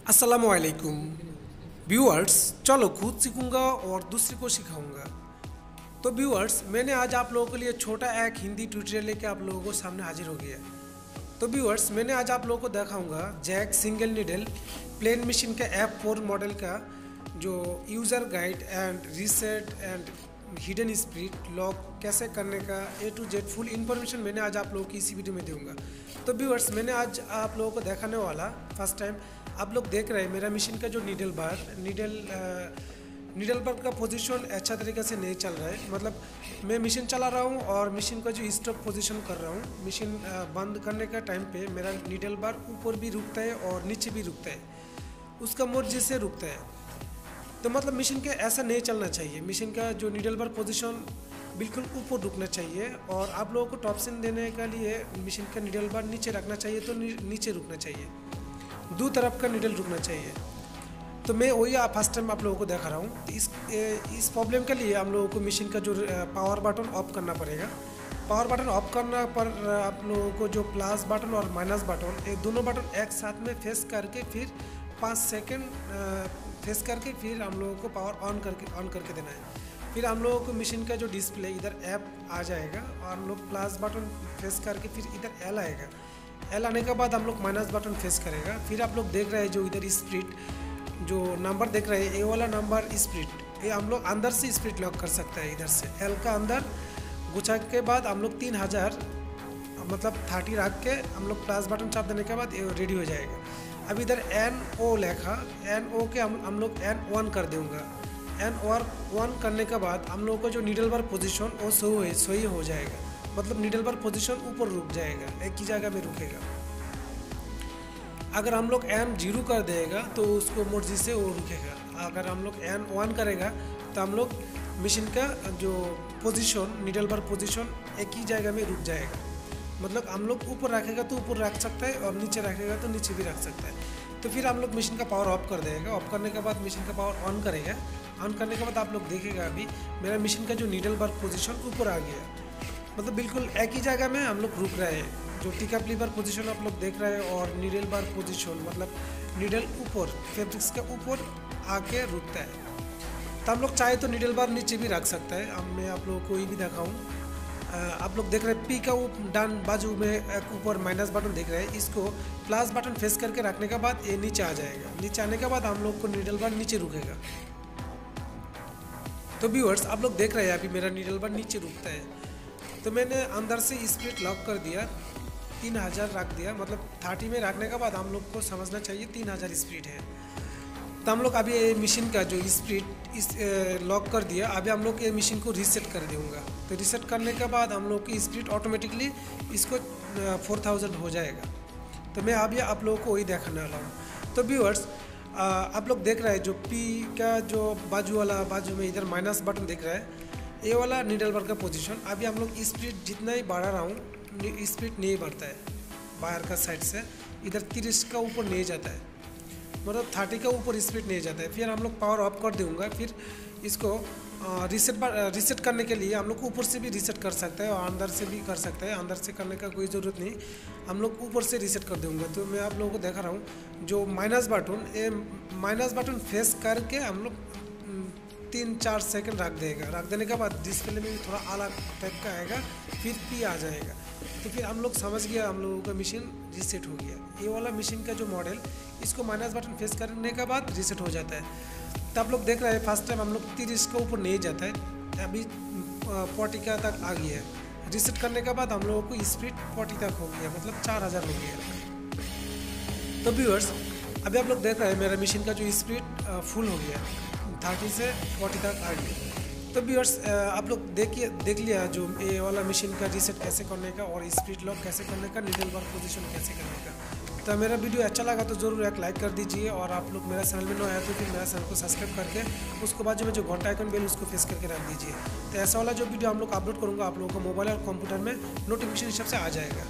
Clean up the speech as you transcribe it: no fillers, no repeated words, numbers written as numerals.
अस्सलामुअलैकुम व्यूअर्स। चलो खुद सीखूंगा और दूसरे को सिखाऊंगा। तो व्यूअर्स, मैंने आज आप लोगों के लिए छोटा एक हिंदी ट्यूटोरियल लेके आप लोगों को सामने हाजिर हो गया। तो व्यूअर्स, मैंने आज आप लोगों को दिखाऊंगा jack single needle plain machine का F4 मॉडल का जो user guide and reset and hidden split lock कैसे करने का A to Z full information मैंने आज आप लोगों की इसी वीडियो में दूंगा। तो व्यूअर्स, मैंने आज आप लोगों को दिखाने वाला फर्स्ट टाइम आप लोग देख रहे हैं मेरा मशीन का जो नीडल बार का पोजीशन अच्छा तरीके से नहीं चल रहा है। मतलब मैं मशीन चला रहा हूँ और मशीन का जो स्टॉप पोजीशन कर रहा हूँ, मशीन बंद करने का टाइम पे मेरा नीडल बार ऊपर भी रुकता है और नीचे भी रुकता है, उसका मर्जी से रुकता है। तो मतलब मशीन के ऐसा नहीं चलना चाहिए। मशीन का जो नीडल बार पोजीशन बिल्कुल ऊपर रुकना चाहिए और आप लोगों को टॉप्शन देने के लिए मशीन का नीडल बार नीचे रखना चाहिए, तो नीचे रुकना चाहिए, दो तरफ का नीडल रुकना चाहिए। तो मैं वही फर्स्ट टाइम आप लोगों को दिखा रहा हूँ। इस प्रॉब्लम के लिए हम लोगों को मशीन का जो पावर बटन ऑफ करना पड़ेगा। पावर बटन ऑफ करना पर आप लोगों को जो प्लस बटन और माइनस बटन, ये दोनों बटन एक साथ में फेस करके फिर 5 सेकंड फेस करके फिर हम लोगों को पावर ऑन करके देना है। फिर हम लोगों को मशीन का जो डिस्प्ले इधर ऐप आ जाएगा और हम लोग प्लस बटन फेस करके फिर इधर एल आएगा। एल आने के बाद हम लोग माइनस बटन फेस करेगा। फिर आप लोग देख रहे हैं जो इधर स्प्लिट जो नंबर देख रहे हैं, ये वाला नंबर स्प्लिट, ये हम लोग अंदर से स्प्लिट लॉक कर सकते हैं। इधर से एल का अंदर घुसा के बाद हम लोग 3000 मतलब 30 रख के हम लोग प्लस बटन चाप देने के बाद ये रेडी हो जाएगा। अब इधर NO लिखा, NO के हम लोग N1 कर देंगे। N1 करने के बाद हम लोग को जो नीडल बार पोजीशन वो सही हो जाएगा। मतलब नीडल बार पोजीशन ऊपर रुक जाएगा, एक ही जगह में रुकेगा। अगर हम लोग N0 कर देगा तो उसको मर्जी से वो रुकेगा। अगर हम लोग N1 करेगा तो हम लोग मशीन का जो पोजीशन नीडल बार पोजीशन एक ही जगह में रुक जाएगा। मतलब हम लोग ऊपर रखेगा तो ऊपर रख सकता है और नीचे रखेगा तो नीचे भी रख सकता है। तो फिर हम लोग मशीन का पावर ऑफ कर देगा। ऑफ करने के बाद मशीन का पावर ऑन करेगा। ऑन करने के बाद आप लोग देखेगा अभी मेरा मशीन का जो नीडल बार पोजीशन ऊपर आ गया। मतलब बिल्कुल एक ही जगह में हम लोग रुक रहे हैं। जो टिकअप लीवर पोजीशन आप लोग देख रहे हैं और नीडल बार पोजीशन मतलब नीडल ऊपर फैब्रिक्स के ऊपर आके रुकता है। तो हम लोग चाहे तो नीडल बार नीचे भी रख सकता है। अब मैं आप लोगों को ये भी दिखाऊँ। आप लोग देख रहे हैं पी का डान बाजू में एक ऊपर माइनस बटन देख रहे हैं, इसको प्लस बटन फेस करके रखने के बाद ये नीचे आ जाएगा। नीचे आने के बाद हम लोग को नीडल बार नीचे रुकेगा। तो व्यूअर्स, आप लोग देख रहे हैं अभी मेरा नीडल बार नीचे रुकता है। तो मैंने अंदर से स्प्लिट लॉक कर दिया, 3000 रख दिया। मतलब 30 में रखने के बाद हम लोग को समझना चाहिए 3000 स्प्लिट है। तो हम लोग अभी ये मशीन का जो स्प्लिट लॉक कर दिया, अभी हम लोग ये मशीन को रीसेट कर दूँगा। तो रीसेट करने के बाद हम लोग की स्प्लिट ऑटोमेटिकली इसको 4000 हो जाएगा। तो मैं अभी आप लोगों को वही दिखाने वाला हूँ। तो व्यूअर्स, आप लोग देख रहे हैं जो पी का जो बाजू में इधर माइनस बटन दिख रहा है, ये वाला नीडल बार का पोजीशन। अभी हम लोग स्प्लिट जितना ही बढ़ा रहा हूँ स्प्लिट नहीं बढ़ता है बाहर का साइड से, इधर 30 का ऊपर नहीं जाता है, मतलब 30 का ऊपर स्प्लिट नहीं जाता है। फिर हम लोग पावर ऑफ कर दूँगा। फिर इसको रीसेट करने के लिए हम लोग ऊपर से भी रीसेट कर सकते हैं और अंदर से भी कर सकते हैं। अंदर से करने का कोई ज़रूरत नहीं, हम लोग ऊपर से रीसेट कर दूँगा। तो मैं आप लोगों को दिखा रहा हूँ जो माइनस बटन, ये माइनस बटन फेस करके हम लोग 3-4 सेकंड रख देगा। रख देने के बाद डिस्प्ले में भी थोड़ा अलग टाइप का आएगा, फिर पी आ जाएगा। तो फिर हम लोग समझ गया हम लोगों का मशीन रीसेट हो गया। ये वाला मशीन का जो मॉडल, इसको माइनस बटन फेस करने के बाद रीसेट हो जाता है। तो आप लोग देख रहे हैं फर्स्ट टाइम हम लोग 30 के ऊपर नहीं जाता है, अभी 40 का तक आ गया है। रीसेट करने के बाद हम लोगों को स्पीड 40 तक हो गया, मतलब 4000 हो गया। तो व्यूअर्स, अभी आप लोग देख रहे हैं मेरा मशीन का जो स्पीड फुल हो गया, 30 से 40 तक आ गया। तो व्यूअर्स, आप लोग देख लिया जो ये वाला मशीन का रीसेट कैसे करने का और स्पीड लॉक कैसे करने का, नीडल बार पोजीशन कैसे करने का। तो मेरा वीडियो अच्छा लगा तो ज़रूर एक लाइक कर दीजिए और आप लोग मेरा चैनल में नए आए तो फिर मेरा चैनल को सब्सक्राइब करके उसको बाजू में जो घंटा आइकन बेल उसको प्रेस करके रख दीजिए। तो ऐसा वाला जो वीडियो हम लोग अपलोड करूँगा आप लोगों को मोबाइल और कंप्यूटर में नोटिफिकेशन हिसाब से आ जाएगा।